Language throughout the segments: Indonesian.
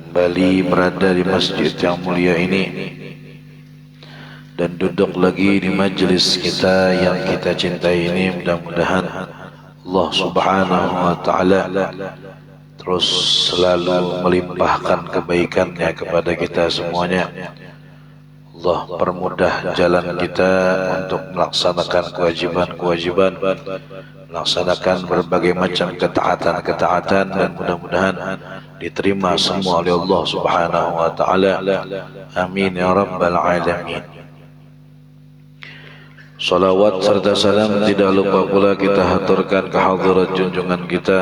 kembali berada di masjid yang mulia ini dan duduk lagi di majlis kita yang kita cintai ini. Mudah-mudahan Allah Subhanahu wa Ta'ala terus selalu melimpahkan kebaikannya kepada kita semuanya. Allah permudah jalan kita untuk melaksanakan kewajiban-kewajiban, melaksanakan berbagai macam ketaatan-ketaatan, dan mudah-mudahan diterima semua oleh Allah Subhanahu wa Ta'ala. Amin ya rabbal alamin. Salawat serta salam tidak lupa pula kita haturkan ke hadirat junjungan kita,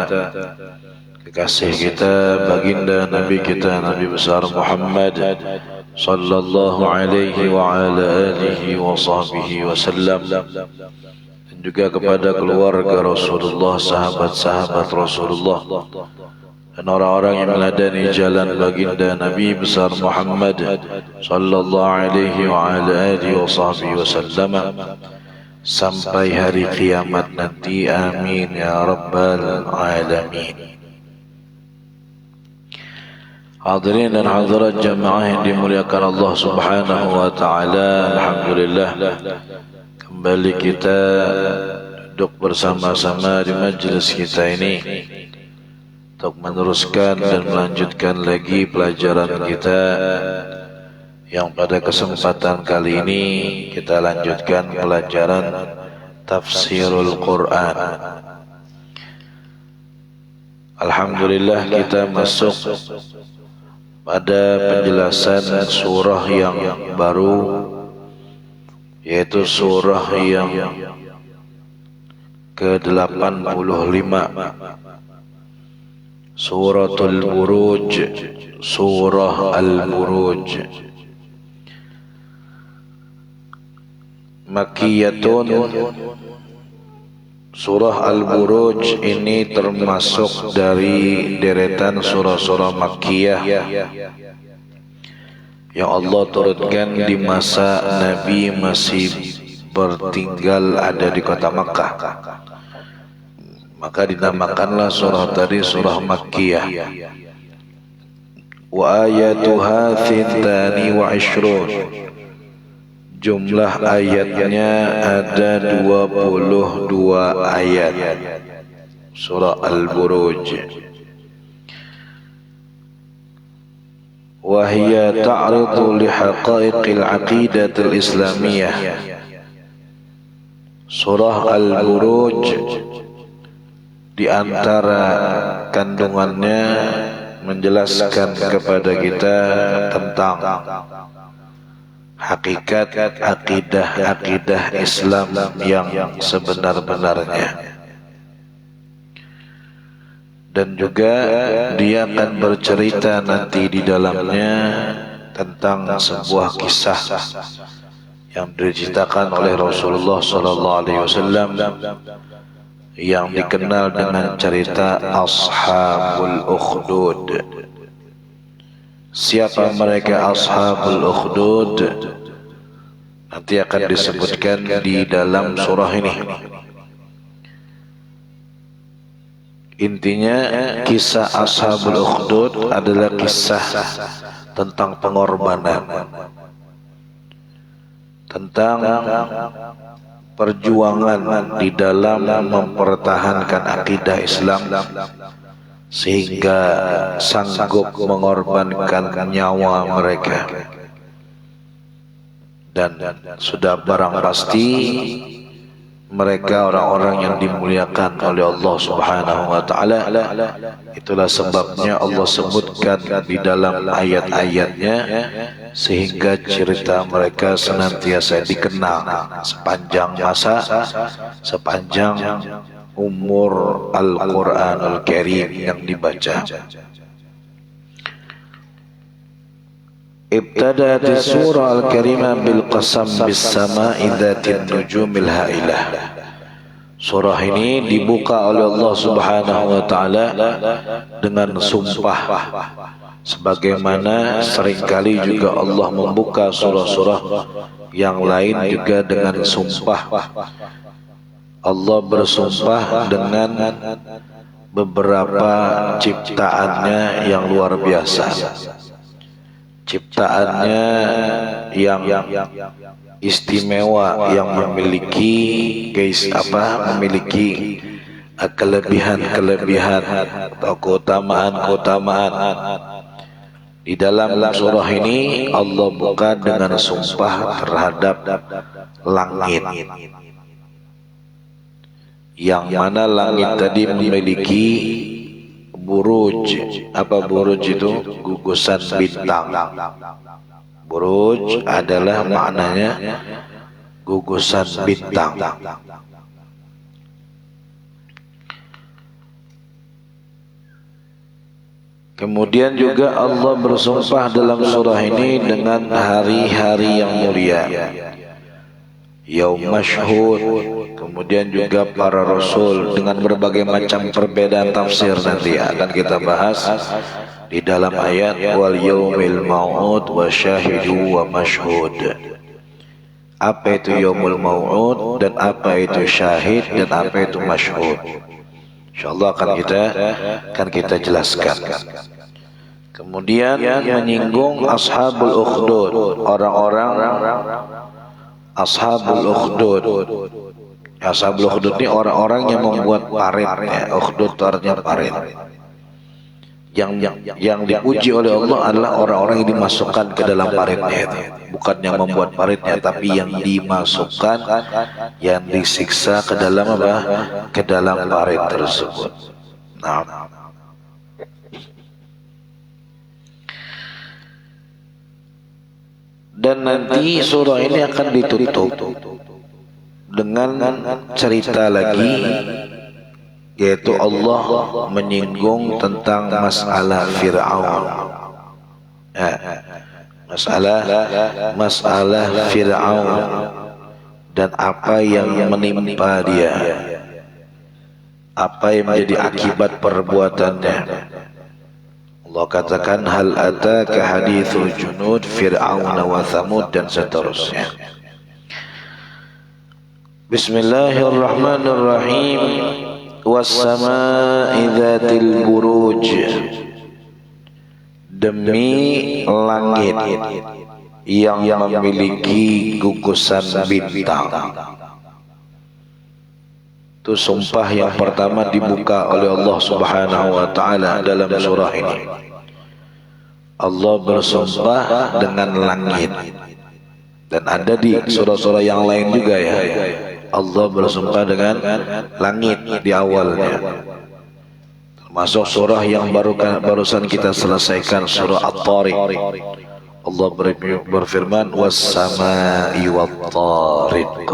kekasih kita, baginda Nabi kita, Nabi besar Muhammad sallallahu alaihi wa ala alihi wa sahbihi wasallam, dan juga kepada keluarga Rasulullah, sahabat-sahabat Rasulullah, dan orang-orang yang meladani jalan baginda Nabi besar Muhammad sallallahu alaihi wa ala alihi wa sahbihi wasallam sampai hari kiamat nanti. Amin ya rabbal alamin. Hadirin dan hadirat jamaah yang dimuliakan Allah Subhanahu wa Ta'ala, alhamdulillah kembali kita duduk bersama-sama di majlis kita ini untuk meneruskan dan melanjutkan lagi pelajaran kita yang pada kesempatan kali ini kita lanjutkan pelajaran tafsirul Quran. Alhamdulillah kita masuk pada penjelasan surah yang baru, yaitu surah yang ke-85, Suratul Buruj, Surah Al-Buruj. Makkiyatun. Surah Al-Buruj ini termasuk dari deretan surah-surah Makkiyah yang Allah turunkan di masa Nabi masih bertinggal ada di kota Makkah. Maka dinamakanlah surah tadi surah Makkiyah. Wa ayatuha thintani wa ishrun. Jumlah ayatnya ada 22 ayat. Surah Al-Buruj. Wahia ta'ridu li haqaiqil aqidatil islamiyah. Surah Al-Buruj di antara kandungannya menjelaskan kepada kita tentang hakikat akidah Islam yang sebenar-benarnya, dan juga dia akan bercerita nanti di dalamnya tentang sebuah kisah yang diceritakan oleh Rasulullah sallallahu alaihi wasallam yang dikenal dengan cerita Ashabul Ukhdud. Siapa mereka Ashabul Ukhdud? Nanti akan disebutkan di dalam surah ini. Intinya kisah Ashabul Ukhdud adalah kisah tentang pengorbanan, tentang perjuangan di dalam mempertahankan akidah Islam sehingga sanggup mengorbankan nyawa mereka. Dan sudah barang pasti mereka orang-orang yang dimuliakan oleh Allah Subhanahu wa Ta'ala. Itulah sebabnya Allah sebutkan di dalam ayat-ayatnya sehingga cerita mereka senantiasa dikenal sepanjang masa, sepanjang umur Al-Quranul Karim yang dibaca. Ibtadat surah Al-Karimah bil qasam bis sama'i dhatin nujumil hailah. Surah ini dibuka oleh Allah Subhanahu wa Ta'ala dengan sumpah, sebagaimana seringkali juga Allah membuka surah-surah yang lain juga dengan sumpah. Allah bersumpah dengan beberapa ciptaannya yang luar biasa, ciptaannya yang istimewa, yang memiliki memiliki kelebihan-kelebihan atau keutamaan-keutamaan. Di dalam surah ini Allah buka dengan sumpah terhadap langit, yang mana langit tadi memiliki buruj. Apa buruj itu? Gugusan bintang. Buruj adalah maknanya gugusan bintang. Kemudian juga Allah bersumpah dalam surah ini dengan hari-hari yang mulia, yaum masyhud. Kemudian juga para rasul dengan berbagai macam perbedaan tafsir nanti akan kita bahas di dalam ayat wal yaumil mau'ud wa syahidu wa masyhud. Apa itu yaumul mau'ud dan apa itu syahid dan apa itu masyhud? InsyaAllah akan kita jelaskan. Kemudian menyinggung ashabul ukhdud, orang-orang ashabul ukhdud. Ashabul ukhdud ini orang-orang yang membuat parit, ukhdud artinya parit. Yang dipuji oleh Allah adalah orang-orang yang dimasukkan ke dalam paritnya itu. Bukan yang membuat paritnya, tapi yang dimasukkan, yang disiksa ke dalam apa? Ke dalam parit tersebut. Nah, dan nanti surah ini akan ditutup dengan cerita lagi, yaitu Allah menyinggung tentang masalah Fir'aun. Masalah Fir'aun dan apa yang menimpa dia, apa yang menjadi akibat perbuatannya. Allah katakan hal ataka hadithul junud Fir'aun wa Thamud dan seterusnya. Bismillahirrahmanirrahim. Was-samaa'i dzatil buruj, demi langit yang memiliki gugusan bintang. Itu sumpah yang pertama dibuka oleh Allah Subhanahu wa taala dalam surah ini. Allah bersumpah dengan langit. Dan ada di surah-surah yang lain juga ya. Allah bersumpah dengan langit di awalnya. Termasuk surah yang barusan kita selesaikan, surah At-Tariq. Allah berfirman was-samaa'i wat-tariq,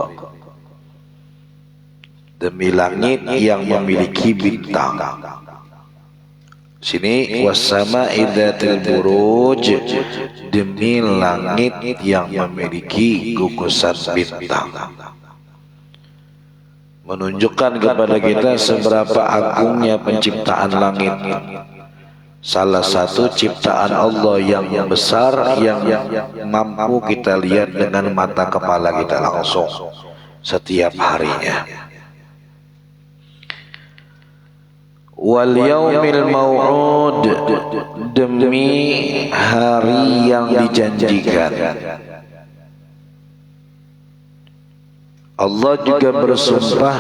demi langit yang memiliki bintang. Sini was-samaa'i dzatil buruj, demi langit yang memiliki gugusan bintang. Menunjukkan kepada kita seberapa agungnya penciptaan langit. Salah satu ciptaan Allah yang besar, yang mampu kita lihat dengan mata kepala kita langsung setiap harinya. Wal yaumil mau'ud, demi hari yang dijanjikan. Allah juga bersumpah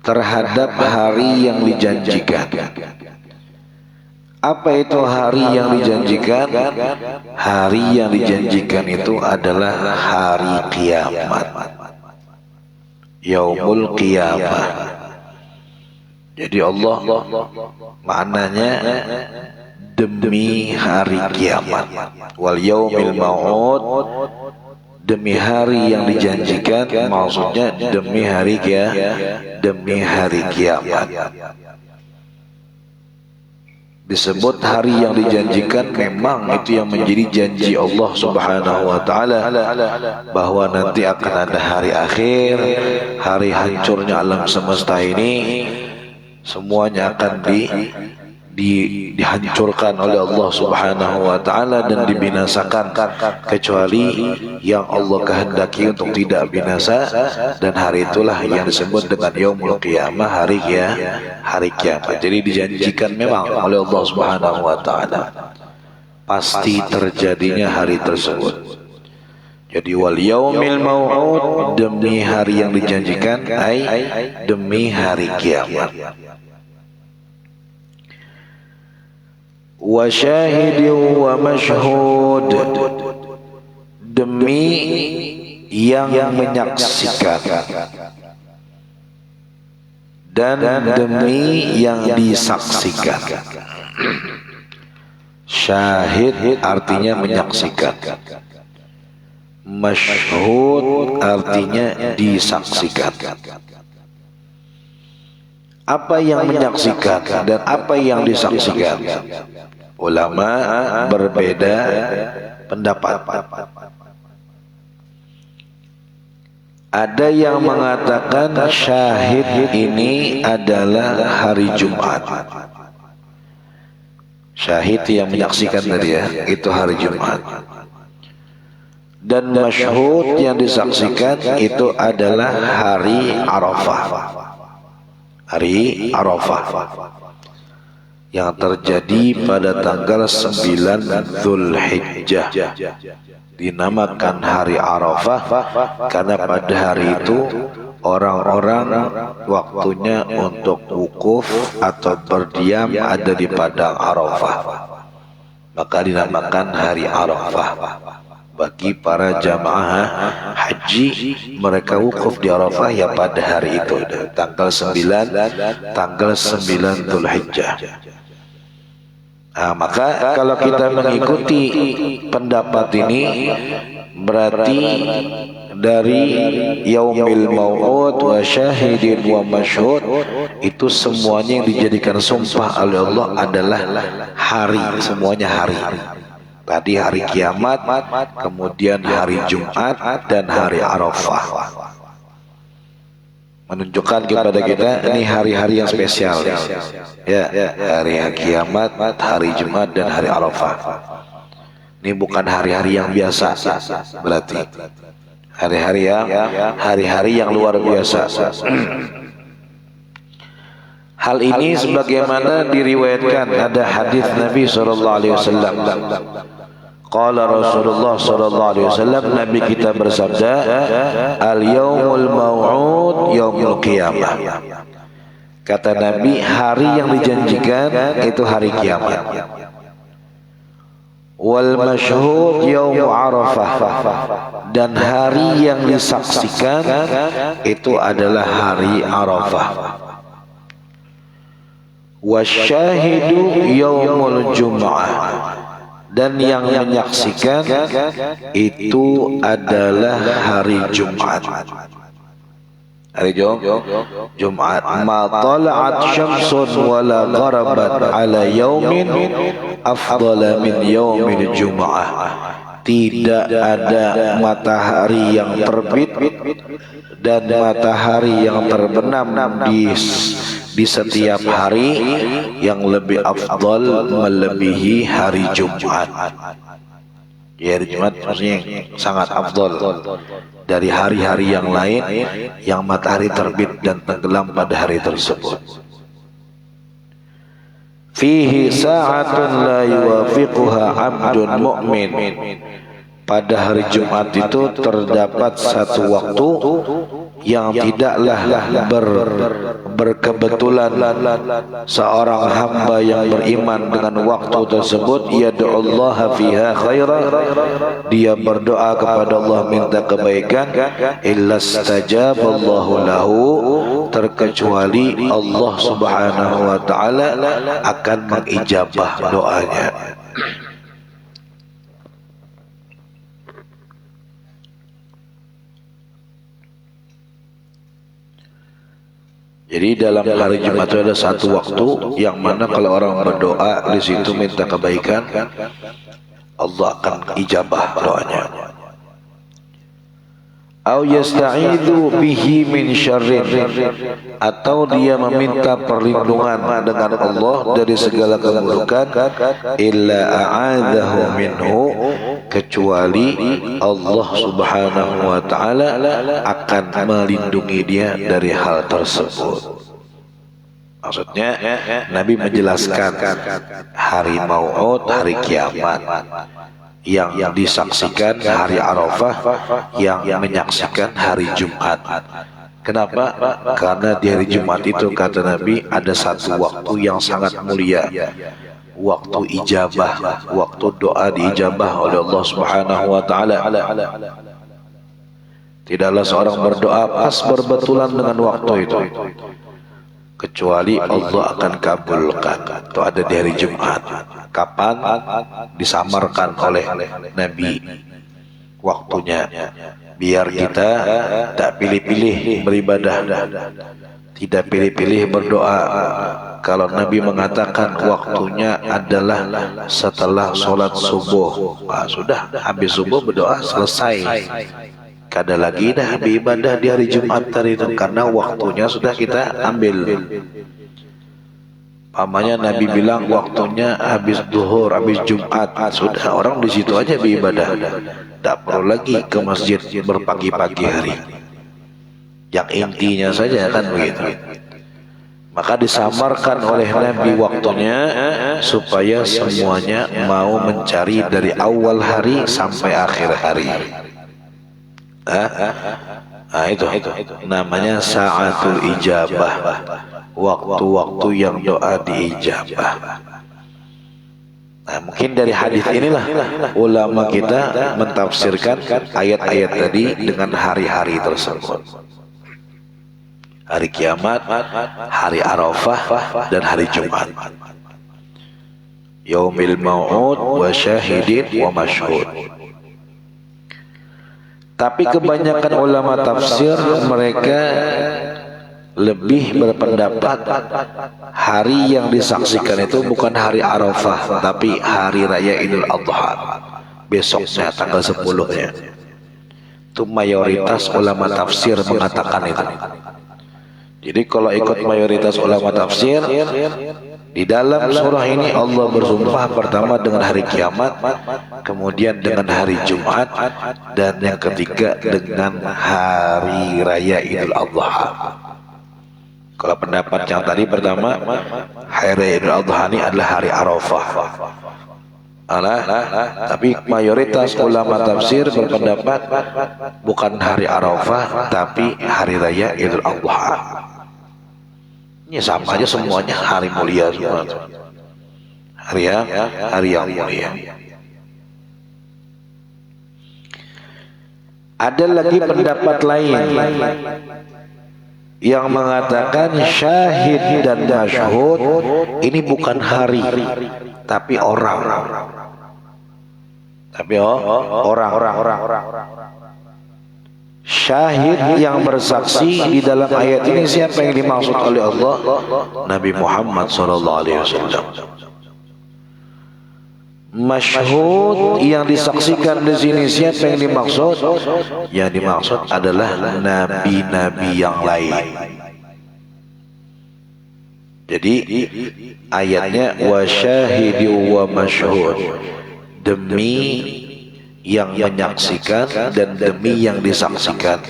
terhadap hari yang dijanjikan. Apa itu hari yang dijanjikan? Hari yang dijanjikan itu adalah hari kiamat, yaumul qiyamah. Jadi Allah maknanya demi hari kiamat. Wal yaumil mau'ud, demi hari yang dijanjikan, maksudnya demi hari kiamat. Disebut hari yang dijanjikan, memang itu yang menjadi janji Allah Subhanahu wa taala, bahwa nanti akan ada hari akhir, hari hancurnya alam semesta ini, semuanya akan dihancurkan oleh Allah Subhanahu wa taala dan dibinasakan, kecuali yang Allah kehendaki untuk tidak binasa, dan hari itulah yang disebut dengan yaumul qiyamah, hari kiamat. Jadi dijanjikan memang oleh Allah Subhanahu wa taala pasti terjadinya hari tersebut. Jadi wal yaumil mau'ud, demi hari yang dijanjikan, demi hari kiamat. Wa syahidin wa mashhud, demi yang menyaksikan dan demi yang disaksikan. Syahid artinya menyaksikan, mashhud artinya disaksikan. Apa yang menyaksikan dan apa yang disaksikan, ulama berbeda pendapat. Ada yang mengatakan syahid ini adalah hari Jumat. Syahid yang menyaksikan tadi ya, itu hari Jumat. Dan masyhud yang disaksikan itu adalah hari Arafah. Hari Arafah yang terjadi pada tanggal 9 Dzulhijjah. Dinamakan hari Arafah karena pada hari itu orang-orang waktunya untuk wukuf atau berdiam ada di padang Arafah, maka dinamakan hari Arafah. Bagi para jamaah haji, mereka wukuf di Arafah ya pada hari itu, tanggal 9 Dzulhijjah. Nah, maka kalau kita mengikuti pendapat ini, berarti dari yaumil mau'ud wa syahidin wa mashhud itu semuanya yang dijadikan sumpah oleh Allah adalah hari, semuanya hari. Tadi hari kiamat, kemudian hari Jumat dan hari Arafah. Menunjukkan kepada kita ini hari-hari yang spesial. Ya, hari kiamat, hari Jumat dan hari Arafah. Ini bukan hari-hari yang biasa, berarti hari-hari yang luar biasa. Hal ini sebagaimana diriwayatkan ada hadis Nabi sallallahu alaihi wasallam. Qala Rasulullah sallallahu alaihi wasallam, Nabi kita bersabda, al-yaumul mau'ud yaumul qiyamah. Kata Nabi, hari yang dijanjikan itu hari kiamat. Wal mashhud yaum Arafah, dan hari yang disaksikan itu adalah hari Arafah. Wasyahidu yaumul Jum'ah, dan yang menyaksikan itu adalah hari Jumat. Hari Jumat. Ma tala'at syamsun wala gharabat ala yaumin afdala min yaumil Jum'ah. Tidak ada matahari yang terbit dan matahari yang terbenam di setiap hari yang lebih afdal melebihi hari Jumat. Ya, hari Jumat maksudnya sangat afdal dari hari-hari yang lain yang matahari terbit dan tenggelam pada hari tersebut. Fihi sa'atun la yuwafiquha 'abdun mu'min. Pada hari Jumat itu terdapat satu waktu yang tidaklah berkebetulan seorang hamba yang beriman dengan waktu tersebut, yad'ullaha fiha khaira, dia berdoa kepada Allah minta kebaikan, illa stajaballahu lahu, terkecuali Allah Subhanahu wa taala akan mengijabah doanya. Jadi dalam hari Jumat itu ada satu waktu yang mana kalau orang berdoa di situ minta kebaikan, Allah akan ijabah doanya. au yasta'idzu bihi min syarrin, atau dia meminta perlindungan dengan Allah dari segala keburukan, illa a'adzahu minhu, kecuali Allah Subhanahu wa taala akan melindungi dia dari hal tersebut. Maksudnya Nabi menjelaskan hari Mau'ud, hari kiamat, yang disaksikan hari Arafah, yang menyaksikan hari Jumat. Kenapa? Karena di hari Jumat itu kata Nabi ada satu waktu yang sangat mulia, waktu ijabah, waktu doa diijabah oleh Allah Subhanahu wa taala. Tidaklah seorang berdoa pas berbetulan dengan waktu itu, kecuali Allah akan kabulkan. Itu ada di hari Jumat. Kapan? Disamarkan oleh Nabi waktunya, biar kita tak pilih-pilih beribadah, tidak pilih-pilih berdoa. Kalau Nabi mengatakan waktunya adalah setelah sholat subuh, sudah habis subuh berdoa selesai. Kada lagi dah beribadah di hari Jumat tadi itu, karena waktunya sudah kita ambil. Pamannya Nabi bilang waktunya habis duhur, habis Jumat, sudah orang di situ aja beribadah, tak perlu lagi ke masjid berpagi-pagi hari. Yang intinya saja kan begitu. Maka disamarkan oleh Nabi waktunya supaya semuanya mau mencari dari awal hari sampai akhir hari. Itu namanya sa'atul ijabah, waktu-waktu yang doa diijabah. Nah, mungkin dari hadis inilah ulama kita mentafsirkan ayat-ayat tadi dengan hari-hari tersebut. Hari kiamat, hari Arafah, dan hari Jumat. Yaumil mau'ud wa syahidin wa masyhud. Tapi kebanyakan ulama tafsir mereka lebih berpendapat hari yang disaksikan itu bukan hari Arafah, tapi hari raya Idul Adha, besoknya tanggal 10-nya. Itu mayoritas ulama tafsir mengatakan itu. Jadi kalau ikut mayoritas ulama tafsir, di dalam surah ini Allah bersumpah pertama dengan hari kiamat, kemudian dengan hari Jumat, dan yang ketiga dengan hari raya Idul Adha. Kalau pendapat yang tadi pertama, hari raya Idul Adha ini adalah hari Arafah. Tapi mayoritas ulama tafsir berpendapat bukan hari Arafah, tapi hari raya Idul Adha. Ini sama aja semuanya hari mulia semua. Hari yang mulia. Ada lagi pendapat lain yang mengatakan syahid dan masyhud ini bukan hari, tapi orang. Syahid yang bersaksi di dalam ayat ini siapa yang dimaksud oleh Allah? Nabi Muhammad SAW. Masyhud yang disaksikan di sini siapa yang dimaksud? Yang dimaksud adalah nabi-nabi yang lain. Jadi ayatnya wa syahidi wa masyhud, demi yang menyaksikan dan demi yang disaksikan.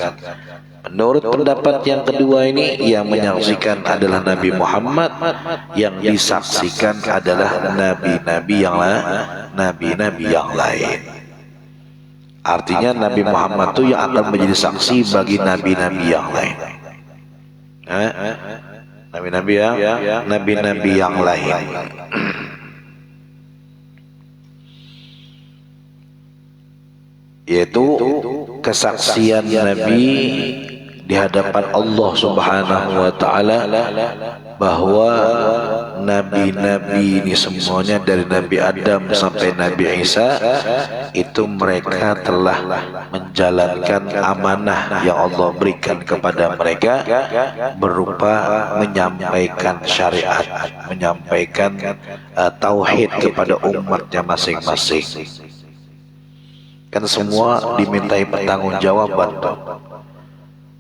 Menurut pendapat yang kedua ini, yang menyaksikan adalah Nabi Muhammad, yang disaksikan adalah nabi-nabi yang lain. Artinya Nabi Muhammad itu yang akan menjadi saksi bagi nabi-nabi yang lain. Nabi-nabi yang lain. Yaitu kesaksian Nabi di hadapan Allah Subhanahu wa taala bahwa nabi-nabi ini semuanya dari Nabi Adam sampai Nabi Isa itu mereka telah menjalankan amanah yang Allah berikan kepada mereka berupa menyampaikan syariat, menyampaikan tauhid kepada umatnya masing-masing. Kan semua dimintai pertanggungjawaban.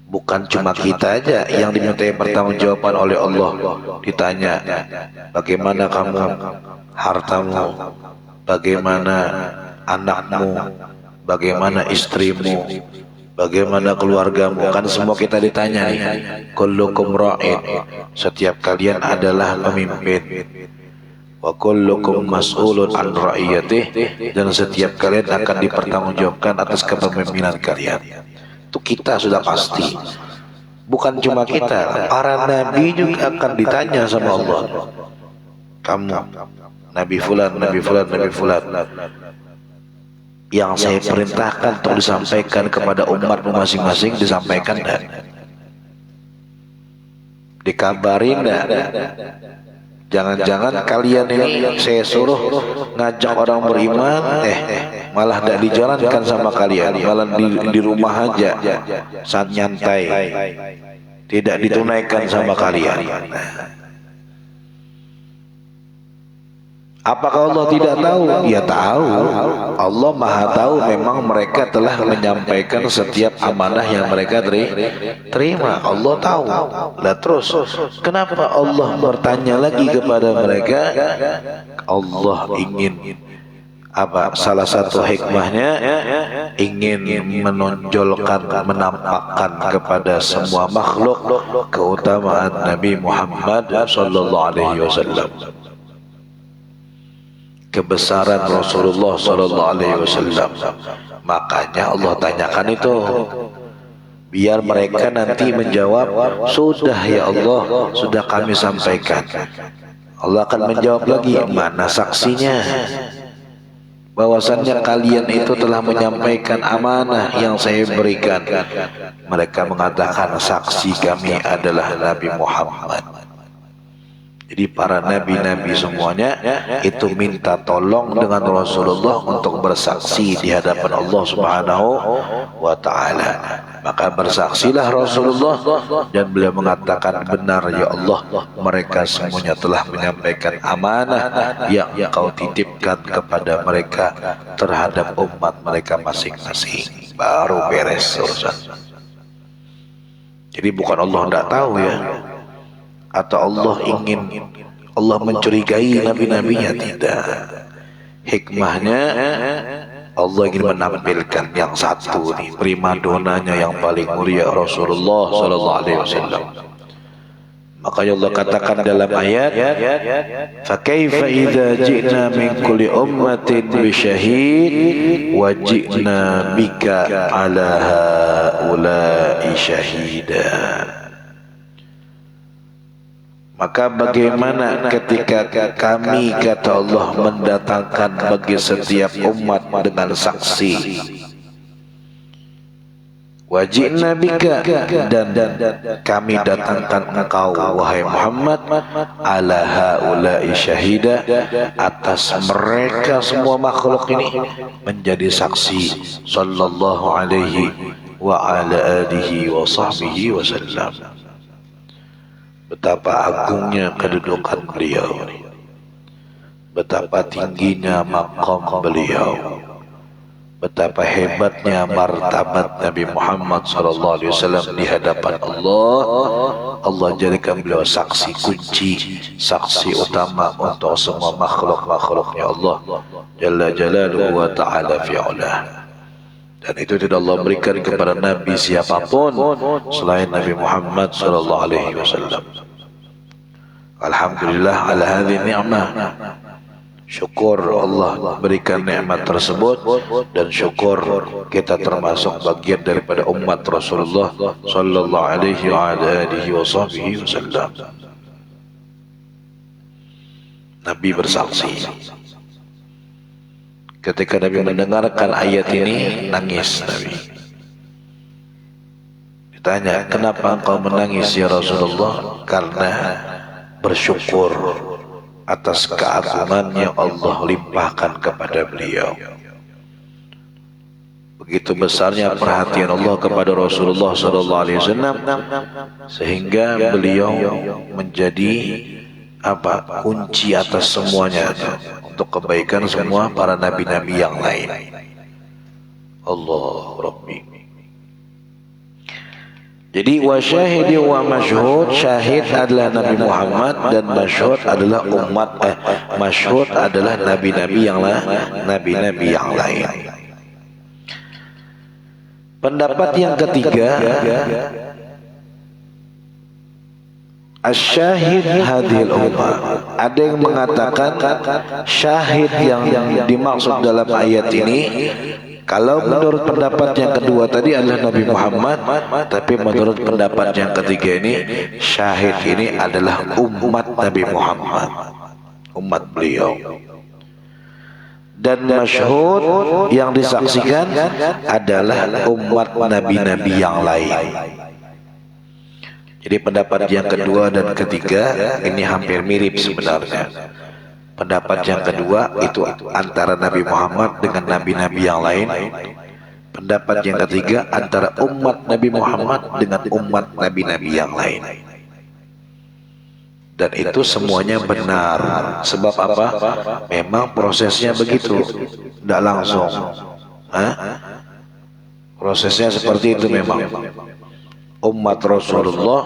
Bukan cuma kita aja yang dimintai pertanggungjawaban oleh Allah. Ditanya, bagaimana kamu, hartamu, bagaimana anakmu, bagaimana istrimu, bagaimana keluargamu. Kan semua kita ditanya nih. Kullukum ra'in, setiap kalian adalah pemimpin. Wa kullukum mas'ulun an ra'iyatih, dan setiap kalian akan dipertanggungjawabkan atas kepemimpinan kalian. Itu kita sudah pasti. Bukan cuma kita, para nabi juga akan ditanya sama Allah. Kamu, Nabi Fulan, Nabi Fulan, Nabi Fulan, yang saya perintahkan untuk disampaikan kepada umat masing-masing, disampaikan dan dikabarin dan jangan-jangan kalian ini saya suruh ngajak orang beriman, malah tidak dijalankan sama kalian, malah di rumah aja saat nyantai, tidak ditunaikan sama kalian. Apakah Allah tidak tahu? Ya tahu. Allah maha tahu. Memang mereka telah menyampaikan setiap amanah yang mereka terima. Allah tahu. Lah terus kenapa Allah bertanya lagi kepada mereka? Allah ingin apa? Salah satu hikmahnya ingin menonjolkan, menampakkan kepada semua makhluk keutamaan Nabi Muhammad sallallahu alaihi wasallam, kebesaran Rasulullah sallallahu alaihi wasallam. Makanya Allah tanyakan itu biar mereka nanti menjawab, sudah ya Allah, sudah kami sampaikan. Allah akan menjawab lagi, mana saksinya bahwasannya kalian itu telah menyampaikan amanah yang saya berikan. Mereka mengatakan saksi kami adalah Nabi Muhammad. Jadi para nabi-nabi semuanya itu minta tolong dengan Rasulullah untuk bersaksi di hadapan Allah Subhanahu wa ta'ala. Maka bersaksilah Rasulullah dan beliau mengatakan, benar ya Allah, mereka semuanya telah menyampaikan amanah yang kau titipkan kepada mereka terhadap umat mereka masing-masing. Baru beres urusan. Jadi bukan Allah tidak tahu ya, atau Allah ingin, Allah mencurigai nabi-nabinya, tidak. Hikmahnya Allah ingin menampilkan yang satu nih, primadonanya yang paling mulia Rasulullah sallallahu alaihi wasallam. Makanya Allah katakan dalam ayat, fa kaifa idza ji'na min kulli ummatin bi syahid wa ji'na bika ala haula'i syahida. Maka bagaimana ketika kami, kata Allah, mendatangkan bagi setiap umat dengan saksi, wajibna bika, dan kami datangkan engkau wahai Muhammad ala haula'i syahida, atas mereka semua makhluk ini menjadi saksi, sallallahu alaihi wa ala alihi wa sahbihi wasallam. Betapa agungnya kedudukan beliau, betapa tingginya maqam beliau, betapa hebatnya martabat Nabi Muhammad SAW di hadapan Allah. Allah jadikan beliau saksi kunci, saksi utama untuk semua makhluk-makhluknya Allah Jalla Jalaluhu wa Ta'ala fi'ulah. Dan itu tidak Allah berikan kepada Nabi siapapun selain Nabi Muhammad sallallahu alaihi wasallam. Alhamdulillah ala hadhihi ni'mah. Syukur Allah berikan nikmat tersebut, dan syukur kita termasuk bagian daripada umat Rasulullah sallallahu alaihi wa alihi wasallam. Nabi bersaksi. Ketika Nabi mendengarkan ayat ini, nangis Nabi. Ditanya, kenapa engkau menangis ya Rasulullah? Karena bersyukur atas keagungan yang Allah limpahkan kepada beliau. Begitu besarnya perhatian Allah kepada Rasulullah SAW, sehingga beliau menjadi kunci atas semuanya untuk kebaikan semua para nabi-nabi yang lain. Allah Rabbi. Jadi wa syahidi wa masyhud, syahid adalah Nabi Muhammad dan masyhud adalah masyhud adalah nabi-nabi yang lain. Pendapat yang ketiga, asyahid hadhil ummah. Ada yang mengatakan syahid yang dimaksud dalam ayat ini, kalau menurut pendapat yang kedua tadi adalah Nabi Muhammad, tapi menurut pendapat yang ketiga ini, syahid ini adalah umat Nabi Muhammad, umat beliau. Dan masyhud yang disaksikan adalah umat nabi-nabi yang lain. Jadi pendapat yang kedua dan ketiga ini hampir mirip sebenarnya. Pendapat yang kedua itu antara Nabi Muhammad dengan nabi-nabi yang lain. Pendapat yang ketiga antara umat Nabi Muhammad dengan umat nabi-nabi yang lain. Dan itu semuanya benar. Sebab apa? Memang prosesnya begitu, tidak langsung. Prosesnya seperti itu memang. Umat Rasulullah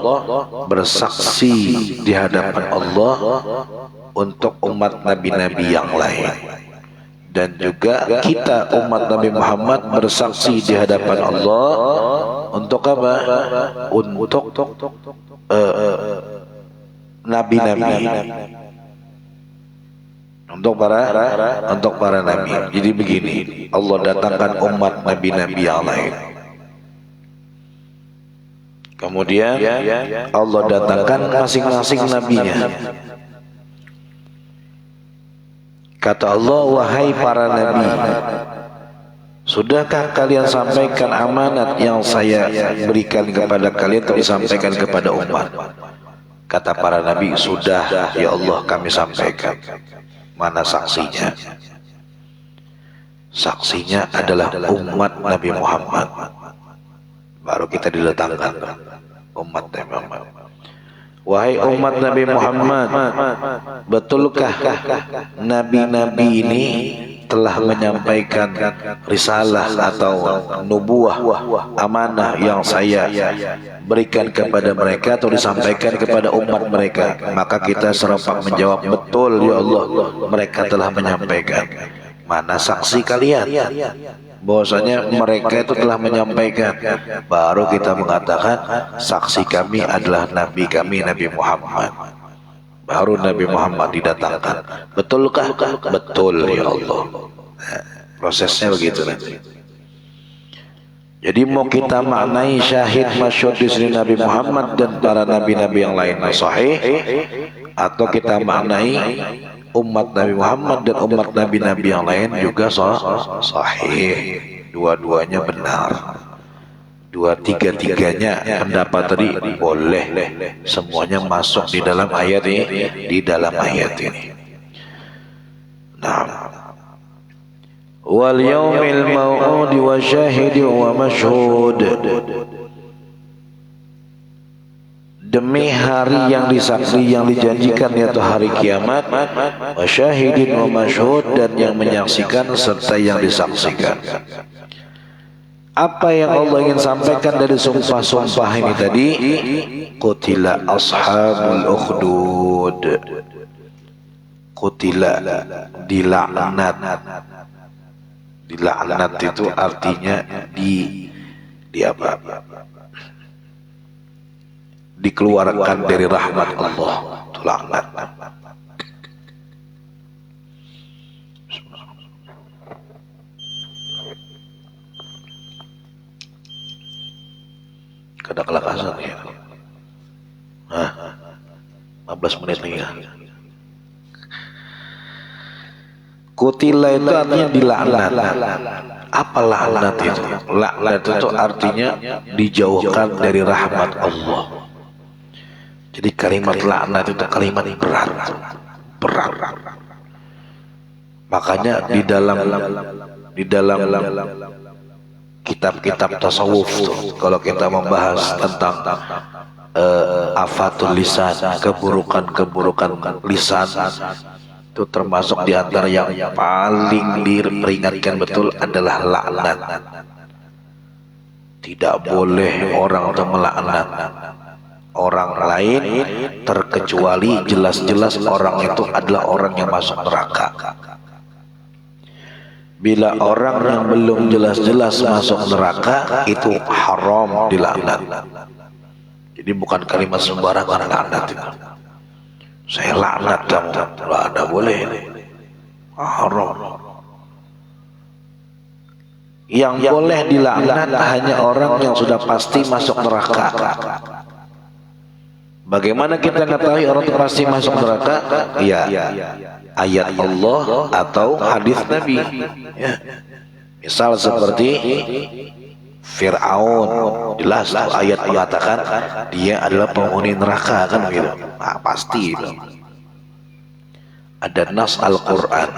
bersaksi di hadapan Allah untuk umat nabi-nabi yang lain, dan juga kita umat Nabi Muhammad bersaksi di hadapan Allah untuk apa? Untuk nabi-nabi, untuk para nabi. Jadi begini, Allah datangkan umat nabi-nabi yang lain, kemudian Allah datangkan masing-masing nabinya. Kata Allah, wahai para nabi, sudahkah kalian sampaikan amanat yang saya berikan kepada kalian untuk disampaikan kepada umat? Kata para nabi, sudah ya Allah, kami sampaikan. Mana saksinya? Saksinya adalah umat Nabi Muhammad. Baru kita didatangkan umat Nabi Muhammad. Wahai umat Nabi Muhammad, betulkah nabi-nabi ini telah menyampaikan risalah atau nubuah, amanah yang saya berikan kepada mereka atau disampaikan kepada umat mereka? Maka kita serempak menjawab, betul ya Allah, mereka telah menyampaikan. Mana saksi kalian bahwasanya mereka itu telah menyampaikan? Baru kita mengatakan saksi kami adalah nabi kami, Nabi Muhammad. Baru Nabi Muhammad didatangkan. Betulkah? Betul ya Allah. Prosesnya begitu nanti. Jadi mau kita maknai syahid masyhud di sini Nabi Muhammad dan para nabi-nabi yang lain sahih, atau kita maknai umat Nabi Muhammad dan umat nabi-nabi yang lain juga sahih. Dua-duanya benar. Tiga-tiganya pendapat tadi boleh, semuanya masuk di dalam ayat ini, Nah, wal yaumil mau'ud wa syahidi wa masyhud, demi hari yang disaksi, yang dijanjikan, yaitu hari kiamat, wa syahidin wa masyhud, dan yang menyaksikan serta yang disaksikan. Apa yang Allah ingin sampaikan dari sumpah-sumpah ini tadi? Qutila ashabul ukhdud. Qutila, dilaknat. Dilaknat itu artinya di apa? Dikeluarkan dari rahmat Allah. Itu laknat. Kada kelakasan ya. 15 menit lagi ya. Kutila itu artinya dilaknat. Apa laknat itu? Laknat itu artinya dijauhkan dari rahmat Allah. Jadi kalimat laknat itu kalimat berat. Makanya di dalam kitab-kitab tasawuf tuh, kalau kita membahas tentang afatul lisan, keburukan lisan, itu termasuk di antara yang paling diperingatkan betul adalah laknat. Tidak boleh orang itu melaknat orang lain terkecuali jelas-jelas orang itu adalah orang yang masuk neraka. Bila orang yang belum jelas-jelas masuk neraka itu haram dilaknat. Jadi bukan kalimat sembarangan laknat itu. Saya laknat kamu, tidak ada boleh. Haram. Yang boleh dilaknat hanya orang yang sudah pasti masuk neraka. Bagaimana kita mengetahui orang itu pasti masuk neraka? Ya, ayat Allah atau hadis Nabi. Ya. Misal seperti Fir'aun, jelas ayat mengatakan dia adalah penghuni neraka, kan begitu. Nah, pasti itu. Ada nas Al-Quran.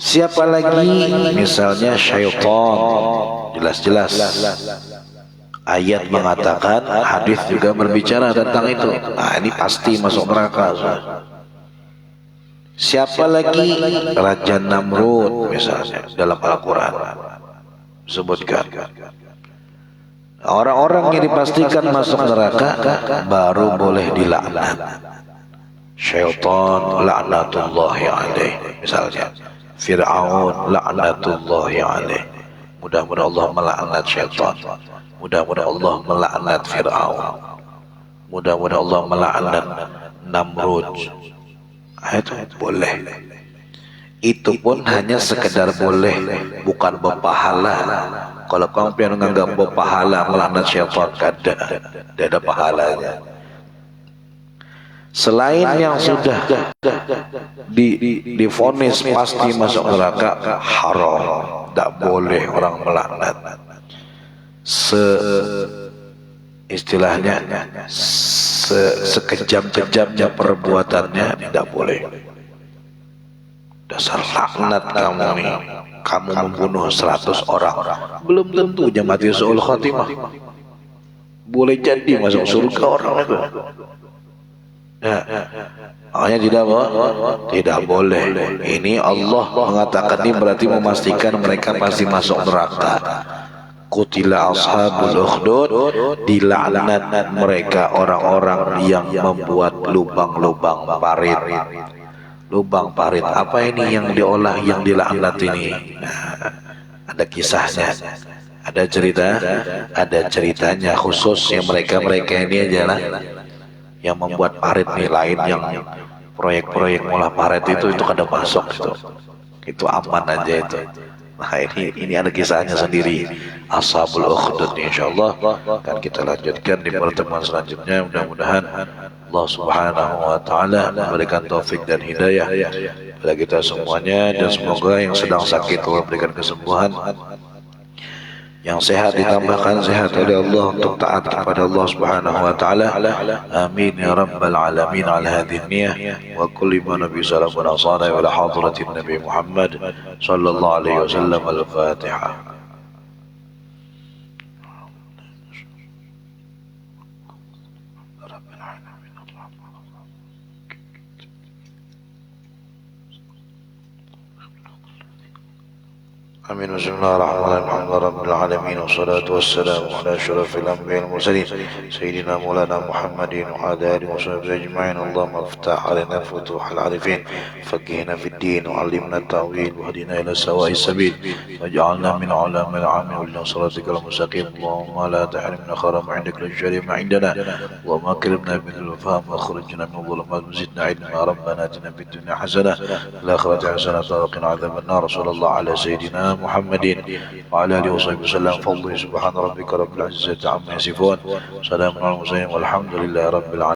Siapa lagi? Misalnya syaitan, jelas-jelas ayat mengatakan, hadis juga berbicara tentang itu. Nah, ini pasti masuk neraka. Siapa lagi? Raja Namrud misalnya dalam Al-Quran sebutkan. Orang-orang yang dipastikan masuk neraka baru boleh dilaknat. Syaitan laknatullahi alaih misalnya. Fir'aun laknatullahi alaih. Mudah-mudahan Allah melaknat syaitan. Mudah-mudahan Allah melaknat Fir'aun. Mudah-mudahan Allah melaknat Namrud. Itu boleh. Itu pun hanya sekedar boleh, bukan berpahala. Kalau kamu pengen menganggap berpahala melaknat syaitan, tidak ada pahalanya. Selain yang sudah divonis pasti masuk neraka, haram, tidak boleh orang melaknat. Istilahnya sekejam-kejamnya perbuatannya tidak boleh. Dasar laknat kamu nih, kamu membunuh 100 orang, belum tentu mati su'ul khatimah. Boleh jadi masuk surga orang itu. Makanya tidak boleh. Ini Allah mengatakan ini berarti memastikan mereka pasti masuk neraka. Qutila ashabul ukhdud, dilaknat mereka orang-orang yang membuat lubang-lubang parit. Lubang parit apa ini yang diolah, yang dilaknat ini? Nah, ada kisahnya, ada ceritanya khusus yang mereka ini adalah yang membuat parit nih, lain yang proyek-proyek ngolah parit itu kada masuk itu aman aja itu. Nah, ini ada kisahnya sendiri, Ashabul Ukhdud. Insyaallah akan kita lanjutkan di pertemuan selanjutnya. Mudah-mudahan Allah Subhanahu wa taala memberikan taufik dan hidayah kepada kita semuanya, dan semoga yang sedang sakit Allah berikan kesembuhan, yang sehat ditambahkan sehat oleh Allah untuk taat kepada Allah Subhanahu wa taala. Amin ya rabbal alamin. Ala hadhihi niyyah wa kulli ma nabi sallallahu alaihi wasallam wa ala hadratin nabi Muhammad sallallahu alaihi wasallam. Al-Fatihah. آمين. بسم الله الرحمن الرحيم. الحمد لله رب العالمين، والصلاة والسلام على أشرف الأنبياء والمرسلين سيدنا مولانا محمد وعلى آله وصحبه أجمعين. اللهم افتح علينا فتوح العارفين، فقهنا في الدين، وعلمنا التأويل، واهدنا إلى سواء السبيل، واجعلنا من علماء العامين وإلى صراطك المستقيم. اللهم لا تحرمنا خير ما عندك للشر ما عندنا، اللهم أكرمنا بالفهم واخرجنا من الظلمات وزدنا علما. ربنا آتنا في الدنيا حسنة وفي الآخرة حسنة وقنا عذاب النار. صلى الله على سيدنا محمد وعلى آله وصحبه وسلم. فضل سبحان ربك رب العزة عما يصفون، سلام على المرسلين والحمد لله رب العالمين.